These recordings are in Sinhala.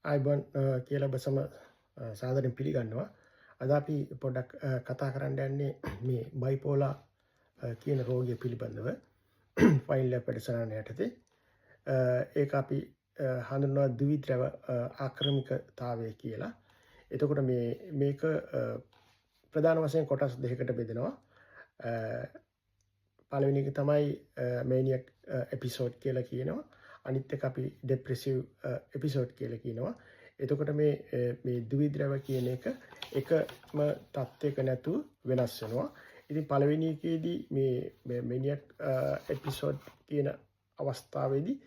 ආයිබන් කියලා බසම සාදරයෙන් පිළිගන්නවා. අද අපි පොඩ්ඩක් කතා කරන්න යන්නේ මේ බයිපෝලා කියන රෝගය පිළිබඳව ෆයිල් ලැබ් වැඩසටහන යටතේ. ඒක අපි හඳුන්වනවා ද්විද්‍රව ආක්‍රමිකතාවය කියලා. එතකොට මේක ප්‍රධාන වශයෙන් කොටස් දෙකකට බෙදෙනවා. පළවෙනි එක තමයි මේනියක් එපිසෝඩ් කියලා කියනවා. අනිත් එක අපි ඩෙප්‍රෙසිව් එපිසෝඩ් කියලා කියනවා. එතකොට මේ ද්විද්‍රව කියන එකම තත්ත්වයක නැතුව වෙනස් වෙනවා. ඉතින් පළවෙනි එකේදී මේ මේනියක් එපිසෝඩ් කියන අවස්ථාවේදී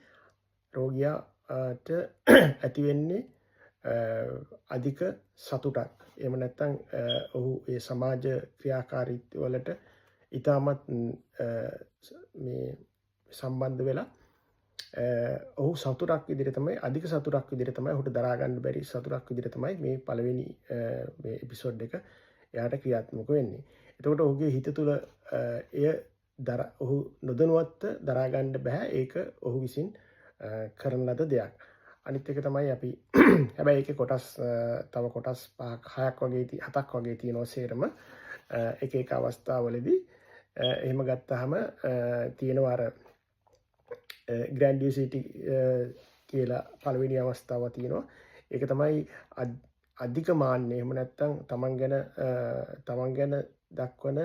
රෝගියාට ඇති වෙන්නේ අධික සතුටක්. එහෙම නැත්නම් ඔහු ඒ සමාජ ක්‍රියාකාරීත්ව වලට ඉතාමත් මේ සම්බන්ධ වෙලා ඔහු සතුටක් විදිහට තමයි අධික සතුටක් විදිහට තමයි ඔහුට දරා ගන්න බැරි සතුටක් විදිහට තමයි මේ පළවෙනි මේ එපිසෝඩ් එක එයාට ක්‍රියාත්මක වෙන්නේ. එතකොට ඔහුගේ හිත තුළ ඔහු නොදැනුවත්ව දරා ගන්න බෑ. ඒක ඔහු විසින් කරන ලද දෙයක්. අනිත් එක තමයි අපි හැබැයි ඒකේ කොටස් තව කොටස් 5ක් 6ක් වගේ 7ක් වගේ තියෙනවා සේරම එක එක අවස්ථාවලදී එහෙම ගත්තාම තියෙනවා අර ග්‍රැන්ඩියසිටි කියලා පළවෙනි අවස්ථාව තියෙනවා. ඒක තමයි අධික මාන්නය. එහෙම නැත්නම් තමන් ගැන දක්වන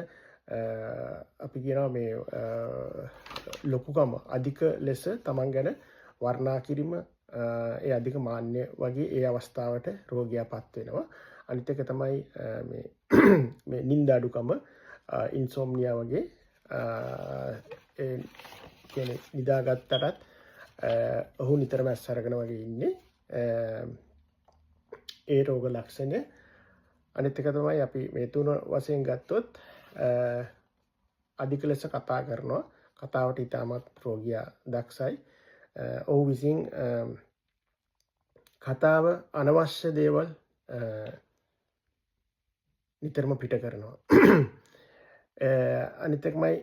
අපි කියනවා මේ ලොකුකම අධික ලෙස තමන් ගැන වර්ණනා කිරීම ඒ අධික මාන්නය වගේ ඒ අවස්ථාවට රෝගියාපත් වෙනවා. අනිත් එක තමයි මේ නිින්ද අඩුකම ඉන්සෝම්නියා වගේ කියන්නේ නිදාගත්තටත් ඔහු නිතරම ඇස් අරගෙන වගේ ඉන්නේ ඒ රෝග ලක්ෂණ. අනිත් එක තමයි අපි මේ තුන වශයෙන් ගත්තොත් අධික ලෙස කතා කරනවා. කතාවට ඉතාමත් රෝගියා දක්ෂයි. ඔහු විසින් කතාව අනවශ්‍ය දේවල් නිතරම පිට කරනවා. අනිත් එකමයි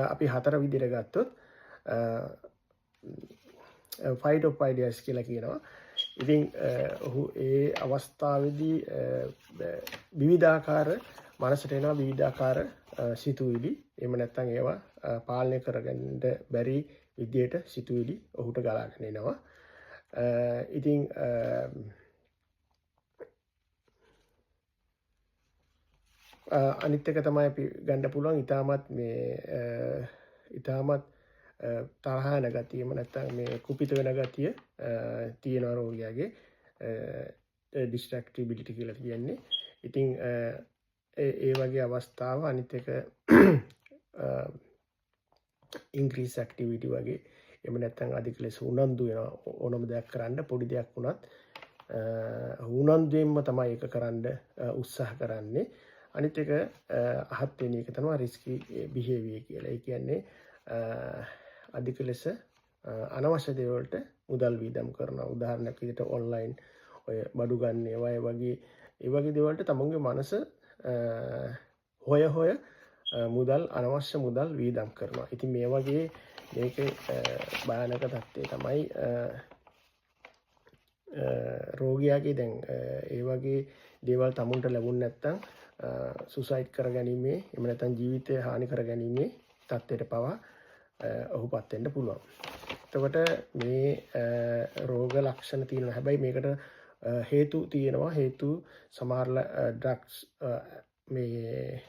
අපි 4 විදිහට ගත්තොත් ෆයිට් ඔෆ් අයිඩියාස් කියලා කියනවා. ඉතින් ඔහු ඒ අවස්ථාවේදී විවිධාකාර මනසට එනවා විවිධාකාර සිතුවිලි. එහෙම නැත්නම් ඒවා පාලනය කරගන්න බැරි විදියට සිතුවිලි ඔහුට ගලාගෙන එනවා. ඉතින් අනිත් එක තමයි අපි ගන්න පුළුවන් ඉතාමත් තරහ යන ගතිය. එහෙම නැත්නම් මේ කුපිත වෙන ගතිය තියෙන රෝගියාගේ ඩිස්ට්‍රැක්ටිබිලිටි කියලා කියන්නේ. ඉතින් ඒ වගේ අවස්ථාව අනිත් එක ඉන්ක්‍රීස් ඇක්ටිවිටි වගේ. එහෙම නැත්නම් අධික ලෙස උනන්දු වෙනවා ඕනම දෙයක් කරන්න. පොඩි දෙයක් වුණත් උනන්දුවෙන්ම තමයි ඒක කරන්න උත්සාහ කරන්නේ. අනිත් එක 7 වෙනි එක තමයි රිස්කි බිහේවියර් කියලා. ඒ කියන්නේ අධික ලෙස අනවශ්‍ය දේවල්ට මුදල් වීදම් කරනවා. උදාහරණයක් විදිහට ඔන්ලයින් ඔය බඩු ගන්න ඒවා ඒ වගේ දේවල්ට තමන්ගේ මනස හොය මුදල් අනවශ්‍ය මුදල් වීදම් කරනවා. ඉතින් මේ වගේ මේකේ භයානක තත්ත්වය තමයි රෝගියාගේ දැන් ඒ වගේ දේවල් තමුන්ට ලැබුණ නැත්නම් සුසයිඩ් කරගැනීමේ එහෙම නැත්නම් ජීවිතය හානි කරගැනීමේ තත්ත්වයට පවා ඔහුපත් වෙන්න පුළුවන්. එතකොට මේ රෝග ලක්ෂණ තියෙනවා. හැබැයි මේකට හේතු තියෙනවා. හේතු සමහරලා ඩ්‍රග්ස් මේ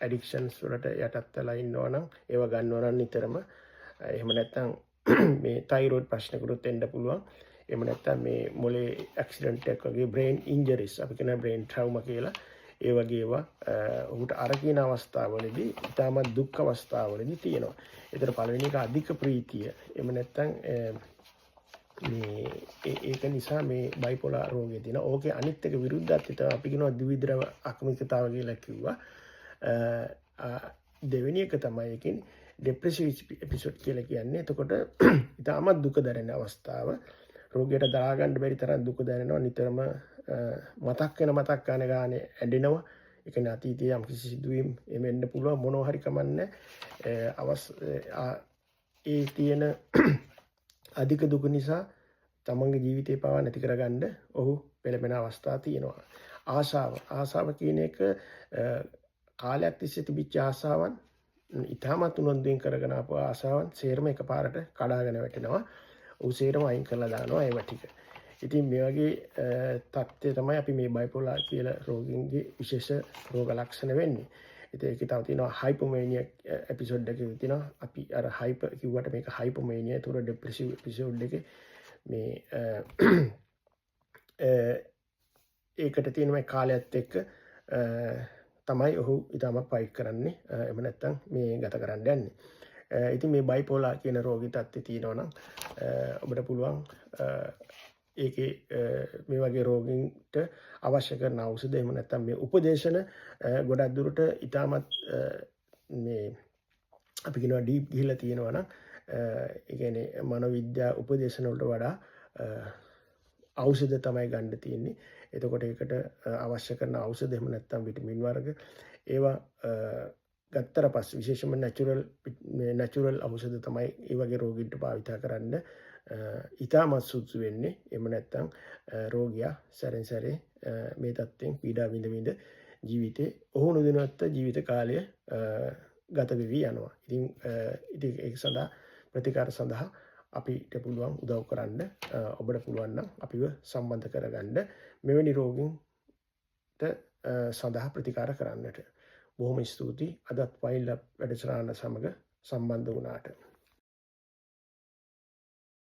ඇඩික්ෂන්ස් වලට යටත් වෙලා ඉන්නවා නම් ඒව ගන්නවා නම් නිතරම එහෙම නැත්නම් මේ තයිරොයිඩ් ප්‍රශ්නකුත් එන්න පුළුවන්. එහෙම නැත්නම් මේ මොලේ ඇක්සිඩන්ට් එකක් වගේ බ්‍රේන් ඉන්ජරිස් අපි කියන බ්‍රේන් ට්‍රවුමා කියලා ඒ වගේ ඒවා ඔහුට අර කියන අවස්ථාවවලදී ඉතාමත් දුක් අවස්ථාවවලදී තියෙනවා. ඒතර පළවෙනි එක අධික ප්‍රීතිය. එහෙම නැත්නම් ඒක නිසා මේ බයිපෝලා රෝගය තියෙනවා. ඕකේ අනිත් එක විරුද්ධත්වය තමයි අපි කියනවා ද්විද්‍රව ආක්‍රමිකතාව කියලා කිව්වා. දෙවෙනි එක තමයි ඒකෙන් ඩෙප්‍රෙසිව් එපිසෝඩ් කියලා කියන්නේ. එතකොට ඉතාමත් දුක දැනෙන අවස්ථාව. රෝගියට දරා ගන්න බැරි තරම් දුක දැනෙනවා. නිතරම මතක් වෙන ගානේ ඇඬෙනවා. ඒ කියන්නේ අතීතයේ යම්කිසි සිදුවීම් එමෙ එන්න පුළුවන් මොනවා හරි කමන්නේ. ඒ තියෙන අධික දුක නිසා තමන්ගේ ජීවිතේ පවා නැති කරගන්න ඔහු පෙළඹෙන අවස්ථා තියෙනවා. ආසාව කියන එක කාලයක් තිස්සේ තිබිච්ච ආසාවන් ඉතාමත් උනන්දුවෙන් කරගෙන ආපු ආසාවන් සේරම එකපාරට කඩාගෙන වැටෙනවා. ඌ සේරම අයින් කරලා දානවා ඒවා ටික. ඉතින් මේ වගේ තත්ත්වය තමයි අපි මේ බයිපෝලාර් කියලා රෝගීන්ගේ විශේෂ රෝග ලක්ෂණ වෙන්නේ. ඉතින් ඒකේ තව තියෙනවා හයිපෝමේනියා එපිසෝඩ් එකේ තියෙනවා. අපි අර හයිපර් කිව්වට මේක හයිපෝමේනියා. ඒතර ඩෙප්‍රෙසිව් එපිසෝඩ් එකේ මේ ඒකට තියෙන මේ කාලයත් එක්ක තමයි ඔහු ඉතාමත් ෆයිට් කරන්නේ. එහෙම නැත්නම් මේ ගත කරන්න යන්නේ. ඉතින් මේ බයිපෝලාර් කියන රෝගී තත්ත්වය තියෙනවා නම් ඔබට පුළුවන් ඒකේ මේ වගේ රෝගීන්ට අවශ්‍ය කරන ඖෂධ එහෙම නැත්නම් මේ උපදේශන ගොඩක් දුරට ඉතාමත් මේ අපි කියනවා ඩීප් ගිහිලා තියෙනවා නම් ඒ කියන්නේ මනෝවිද්‍යා උපදේශන වලට වඩා ඖෂධ තමයි ගන්න තියෙන්නේ. එතකොට ඒකට අවශ්‍ය කරන ඖෂධ එහෙම නැත්නම් විටමින් වර්ග ඒවා ගත්තට පස්සේ විශේෂයෙන්ම නැචරල් ඖෂධ තමයි ඒ වගේ රෝගීන්ට භාවිතා කරන්න ඉතාමත් සුදුසු වෙන්නේ. එහෙම නැත්නම් රෝගියා සැරෙන් සැරේ මේ තත්ත්වෙන් පීඩා විඳ ජීවිතේ ඔහු නොදැනුවත්ව ජීවිත කාලය ගත වෙවි යනවා. ඉතින් ඒක සඳහා ප්‍රතිකාර සඳහා අපිට පුළුවන් උදව් කරන්න ඔබට පුළුවන් නම් අපිව සම්බන්ධ කරගන්න මෙවැනි රෝගීන්ට සඳහා ප්‍රතිකාර කරන්නට. බොහොම ස්තුතියි අදත් වයිල්ඩ් අප් වැඩසටහන සමග සම්බන්ධ වුණාට.